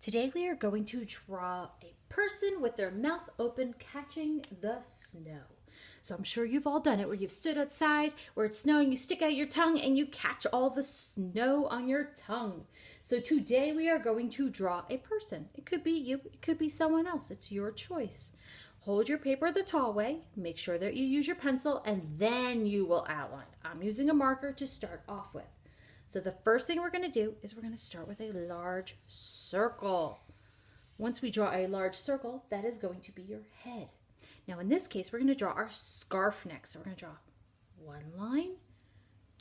Today we are going to draw a person with their mouth open catching the snow. So I'm sure you've all done it where you've stood outside where it's snowing, you stick out your tongue and you catch all the snow on your tongue. So today we are going to draw a person. It could be you, it could be someone else. It's your choice. Hold your paper the tall way, make sure that you use your pencil, and then you will outline. I'm using a marker to start off with. So the first thing we're going to do is we're going to start with a large circle. Once we draw a large circle, that is going to be your head. Now in this case, we're going to draw our scarf next. So we're going to draw one line,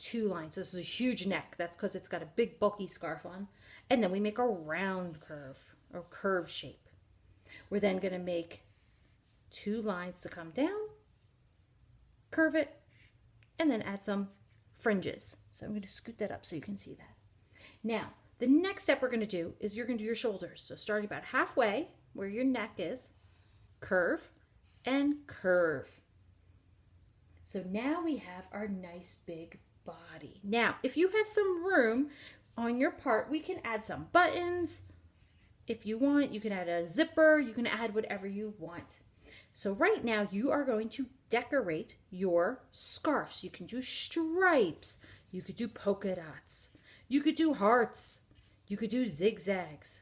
two lines. This is a huge neck. That's because it's got a big bulky scarf on. And then we make a round curve or curve shape. We're then going to make two lines to come down, curve it, and then add some fringes. So I'm going to scoot that up so you can see that. Now, the next step we're going to do is you're going to do your shoulders. So starting about halfway where your neck is, curve and curve. So now we have our nice big body. Now, if you have some room on your part, we can add some buttons. If you want, you can add a zipper. You can add whatever you want. So right now you are going to decorate your scarf. So you can do stripes. You could do polka dots. You could do hearts. You could do zigzags.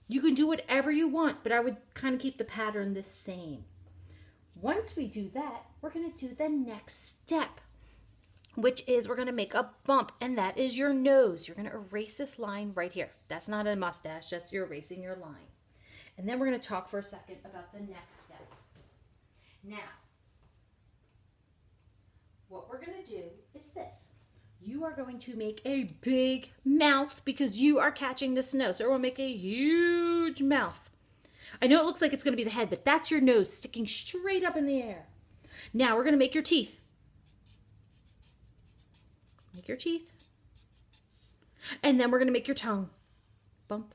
You can do whatever you want, but I would kind of keep the pattern the same. Once we do that, we're going to do the next step, which is we're going to make a bump, and that is your nose. You're going to erase this line right here. That's not a mustache. That's you're erasing your line. And then we're going to talk for a second about the next step. Now, what we're going to do is this. You are going to make a big mouth because you are catching the snow. So we'll make a huge mouth. I know it looks like it's going to be the head, but that's your nose sticking straight up in the air. Now we're going to make your teeth. Make your teeth. And then we're going to make your tongue. Bump,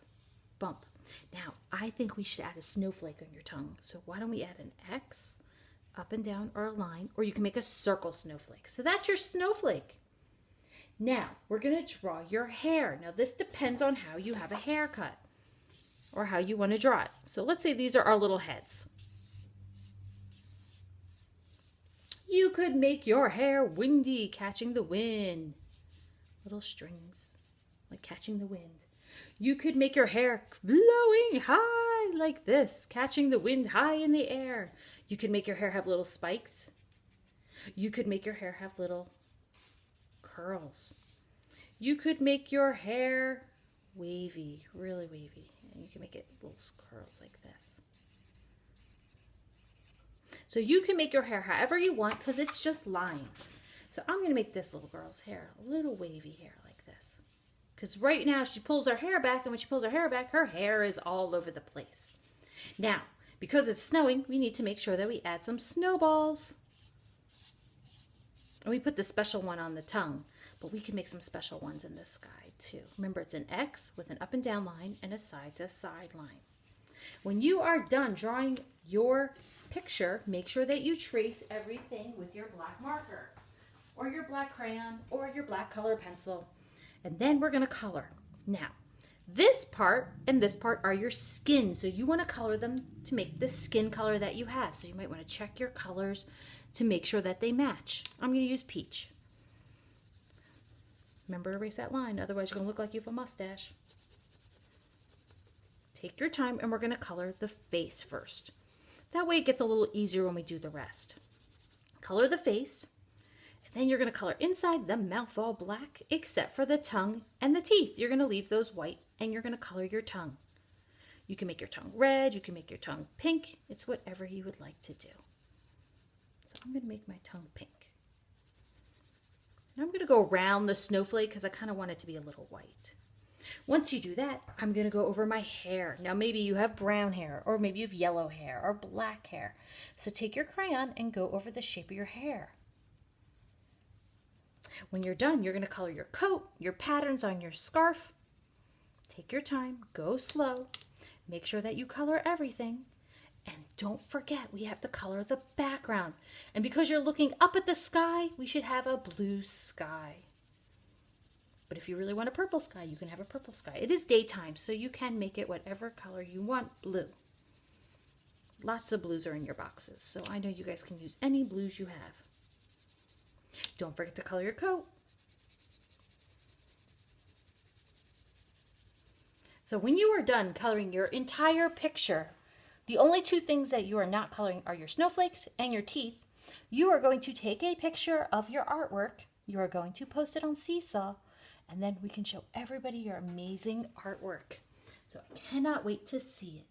bump. Now, I think we should add a snowflake on your tongue. So why don't we add an X, up and down, or a line, or you can make a circle snowflake. So that's your snowflake. Now, we're going to draw your hair. Now, this depends on how you have a haircut or how you want to draw it. So let's say these are our little heads. You could make your hair windy, catching the wind. Little strings, like catching the wind. You could make your hair blowing high like this, catching the wind high in the air. You could make your hair have little spikes. You could make your hair have little curls. You could make your hair wavy, really wavy. And you can make it little curls like this. So you can make your hair however you want because it's just lines. So I'm going to make this little girl's hair a little wavy hair like this. Because right now she pulls her hair back, and when she pulls her hair is all over the place. Now, because it's snowing, we need to make sure that we add some snowballs. And we put the special one on the tongue, but we can make some special ones in the sky too. Remember, it's an X with an up and down line and a side to side line. When you are done drawing your picture, make sure that you trace everything with your black marker or your black crayon or your black color pencil. And then we're going to color. Now, this part and this part are your skin. So you want to color them to make the skin color that you have. So you might want to check your colors to make sure that they match. I'm going to use peach. Remember to erase that line. Otherwise, you're going to look like you have a mustache. Take your time, and we're going to color the face first. That way it gets a little easier when we do the rest. Color the face. Then you're going to color inside the mouth all black, except for the tongue and the teeth. You're going to leave those white, and you're going to color your tongue. You can make your tongue red. You can make your tongue pink. It's whatever you would like to do. So I'm going to make my tongue pink. And I'm going to go around the snowflake because I kind of want it to be a little white. Once you do that, I'm going to go over my hair. Now, maybe you have brown hair, or maybe you have yellow hair or black hair. So take your crayon and go over the shape of your hair. When you're done, you're going to color your coat, your patterns on your scarf. Take your time, go slow, make sure that you color everything. And don't forget, we have to color the background. And because you're looking up at the sky, we should have a blue sky. But if you really want a purple sky, you can have a purple sky. It is daytime, so you can make it whatever color you want. Blue. Lots of blues are in your boxes, so I know you guys can use any blues you have. Don't forget to color your coat. So when you are done coloring your entire picture, the only two things that you are not coloring are your snowflakes and your teeth. You are going to take a picture of your artwork. You are going to post it on Seesaw, and then we can show everybody your amazing artwork. So I cannot wait to see it.